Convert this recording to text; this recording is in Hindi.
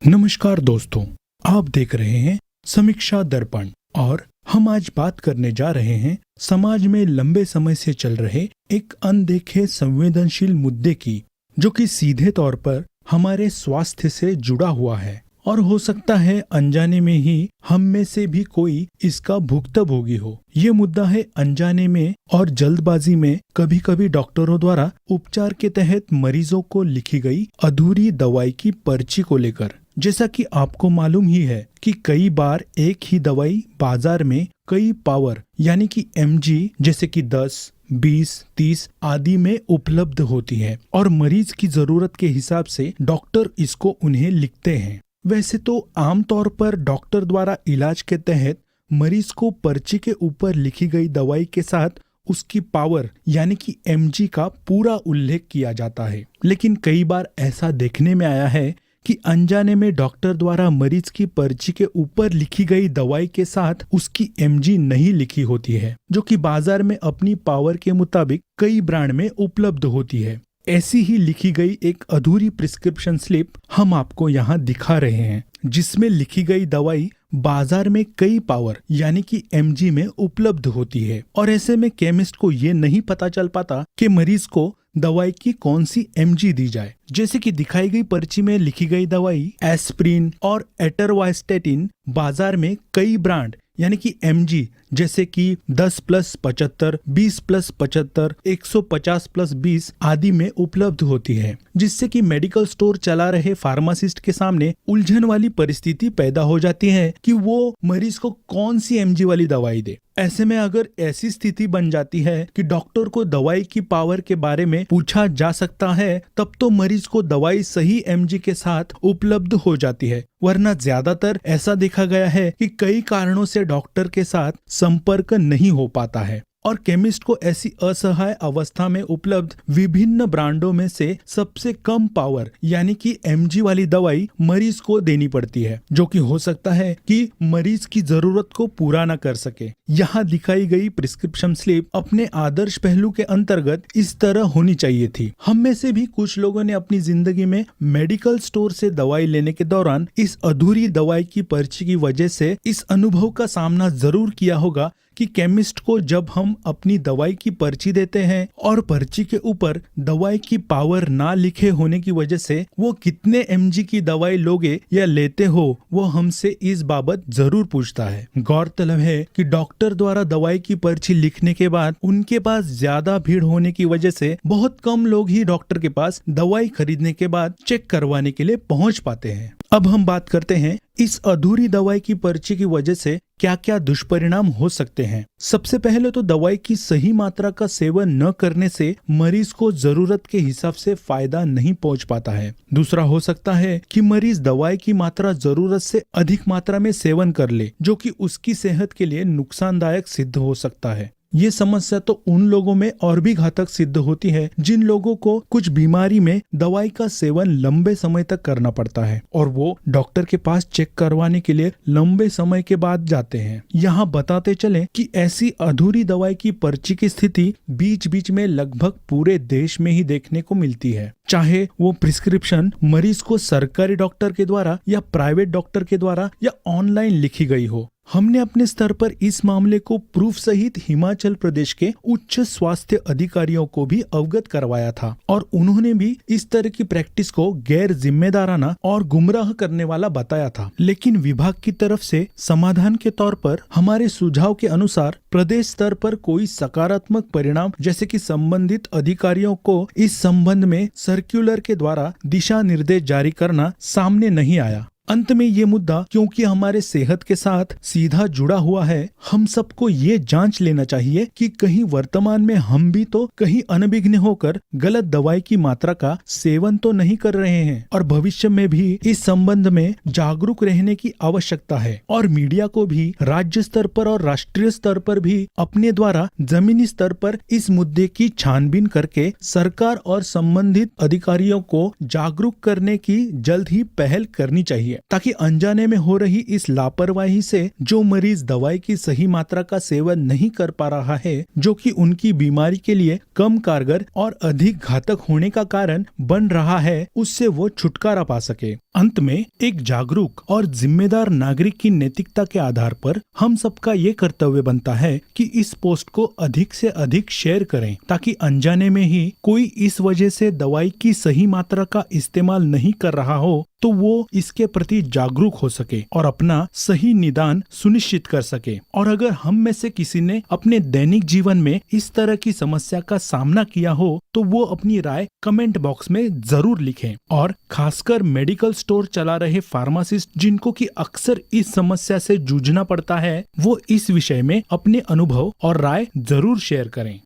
नमस्कार दोस्तों, आप देख रहे हैं समीक्षा दर्पण और हम आज बात करने जा रहे हैं समाज में लंबे समय से चल रहे एक अनदेखे संवेदनशील मुद्दे की, जो कि सीधे तौर पर हमारे स्वास्थ्य से जुड़ा हुआ है और हो सकता है अनजाने में ही हम में से भी कोई इसका भुक्तभोगी हो। ये मुद्दा है अनजाने में और जल्दबाजी में कभी कभी डॉक्टरों द्वारा उपचार के तहत मरीजों को लिखी गई अधूरी दवाई की पर्ची को लेकर। जैसा कि आपको मालूम ही है कि कई बार एक ही दवाई बाजार में कई पावर यानी कि एमजी जैसे कि 10, 20, 30 आदि में उपलब्ध होती है और मरीज की जरूरत के हिसाब से डॉक्टर इसको उन्हें लिखते हैं। वैसे तो आमतौर पर डॉक्टर द्वारा इलाज के तहत मरीज को पर्ची के ऊपर लिखी गई दवाई के साथ उसकी पावर यानी कि एमजी का पूरा उल्लेख किया जाता है, लेकिन कई बार ऐसा देखने में आया है कि अनजाने में डॉक्टर द्वारा मरीज की पर्ची के ऊपर लिखी गई दवाई के साथ उसकी एमजी नहीं लिखी होती है, जो कि बाजार में अपनी पावर के मुताबिक कई ब्रांड में उपलब्ध होती है। ऐसी ही लिखी गई एक अधूरी प्रिस्क्रिप्शन स्लिप हम आपको यहाँ दिखा रहे हैं, जिसमें लिखी गई दवाई बाजार में कई पावर यानी कि एमजी में उपलब्ध होती है और ऐसे में केमिस्ट को ये नहीं पता चल पाता कि मरीज को दवाई की कौन सी एमजी दी जाए। जैसे कि दिखाई गई पर्ची में लिखी गई दवाई एस्प्रिन और एटरवाइस्टेटिन बाजार में कई ब्रांड यानी कि एमजी जैसे कि 10+75, 20+75, 150+20 आदि में उपलब्ध होती है, जिससे कि मेडिकल स्टोर चला रहे फार्मासिस्ट के सामने उलझन वाली परिस्थिति पैदा हो जाती है कि वो मरीज को कौन सी एमजी वाली दवाई दे। ऐसे में अगर ऐसी स्थिति बन जाती है कि डॉक्टर को दवाई की पावर के बारे में पूछा जा सकता है, तब तो मरीज को दवाई सही एमजी के साथ उपलब्ध हो जाती है। वरना ज्यादातर ऐसा देखा गया है कि कई कारणों से डॉक्टर के साथ संपर्क नहीं हो पाता है और केमिस्ट को ऐसी असहाय अवस्था में उपलब्ध विभिन्न ब्रांडों में से सबसे कम पावर यानी कि एमजी वाली दवाई मरीज को देनी पड़ती है, जो कि हो सकता है कि मरीज की जरूरत को पूरा न कर सके। यहाँ दिखाई गई प्रिस्क्रिप्शन स्लिप अपने आदर्श पहलू के अंतर्गत इस तरह होनी चाहिए थी। हम में से भी कुछ लोगों ने अपनी जिंदगी में मेडिकल स्टोर से दवाई लेने के दौरान इस अधूरी दवाई की पर्ची की वजह से इस अनुभव का सामना जरूर किया होगा कि केमिस्ट को जब हम अपनी दवाई की पर्ची देते हैं और पर्ची के ऊपर दवाई की पावर ना लिखे होने की वजह से वो कितने एमजी की दवाई लोगे या लेते हो, वो हमसे इस बाबत जरूर पूछता है। गौरतलब है कि डॉक्टर द्वारा दवाई की पर्ची लिखने के बाद उनके पास ज्यादा भीड़ होने की वजह से बहुत कम लोग ही डॉक्टर के पास दवाई खरीदने के बाद चेक करवाने के लिए पहुंच पाते हैं। अब हम बात करते हैं इस अधूरी दवाई की पर्ची की वजह से क्या क्या दुष्परिणाम हो सकते हैं। सबसे पहले तो दवाई की सही मात्रा का सेवन न करने से मरीज को जरूरत के हिसाब से फायदा नहीं पहुंच पाता है। दूसरा हो सकता है कि मरीज दवाई की मात्रा जरूरत से अधिक मात्रा में सेवन कर ले, जो कि उसकी सेहत के लिए नुकसानदायक सिद्ध हो सकता है। ये समस्या तो उन लोगों में और भी घातक सिद्ध होती है जिन लोगों को कुछ बीमारी में दवाई का सेवन लंबे समय तक करना पड़ता है और वो डॉक्टर के पास चेक करवाने के लिए लंबे समय के बाद जाते हैं। यहाँ बताते चलें कि ऐसी अधूरी दवाई की पर्ची की स्थिति बीच बीच में लगभग पूरे देश में ही देखने को मिलती है, चाहे वो प्रिस्क्रिप्शन मरीज को सरकारी डॉक्टर के द्वारा या प्राइवेट डॉक्टर के द्वारा या ऑनलाइन लिखी गई हो। हमने अपने स्तर पर इस मामले को प्रूफ सहित हिमाचल प्रदेश के उच्च स्वास्थ्य अधिकारियों को भी अवगत करवाया था और उन्होंने भी इस तरह की प्रैक्टिस को गैर जिम्मेदाराना और गुमराह करने वाला बताया था। लेकिन विभाग की तरफ से समाधान के तौर पर हमारे सुझाव के अनुसार प्रदेश स्तर पर कोई सकारात्मक परिणाम जैसे कि संबंधित अधिकारियों को इस संबंध में सर्कुलर के द्वारा दिशा निर्देश जारी करना सामने नहीं आया। अंत में ये मुद्दा क्योंकि हमारे सेहत के साथ सीधा जुड़ा हुआ है, हम सबको ये जांच लेना चाहिए कि कहीं वर्तमान में हम भी तो कहीं अनभिज्ञ होकर गलत दवाई की मात्रा का सेवन तो नहीं कर रहे हैं और भविष्य में भी इस संबंध में जागरूक रहने की आवश्यकता है और मीडिया को भी राज्य स्तर पर और राष्ट्रीय स्तर पर भी अपने द्वारा जमीनी स्तर पर इस मुद्दे की छानबीन करके सरकार और संबंधित अधिकारियों को जागरूक करने की जल्द ही पहल करनी चाहिए। ताकि अनजाने में हो रही इस लापरवाही से जो मरीज दवाई की सही मात्रा का सेवन नहीं कर पा रहा है, जो कि उनकी बीमारी के लिए कम कारगर और अधिक घातक होने का कारण बन रहा है, उससे वो छुटकारा पा सके। अंत में एक जागरूक और जिम्मेदार नागरिक की नैतिकता के आधार पर हम सबका ये कर्तव्य बनता है कि इस पोस्ट को अधिक से अधिक शेयर करें, ताकि अनजाने में ही कोई इस वजह से दवाई की सही मात्रा का इस्तेमाल नहीं कर रहा हो तो वो इसके प्रति जागरूक हो सके और अपना सही निदान सुनिश्चित कर सके। और अगर हम में से किसी ने अपने दैनिक जीवन में इस तरह की समस्या का सामना किया हो तो वो अपनी राय कमेंट बॉक्स में जरूर लिखें। और खासकर मेडिकल स्टोर चला रहे फार्मासिस्ट जिनको कि अक्सर इस समस्या से जूझना पड़ता है, वो इस विषय में अपने अनुभव और राय जरूर शेयर करें।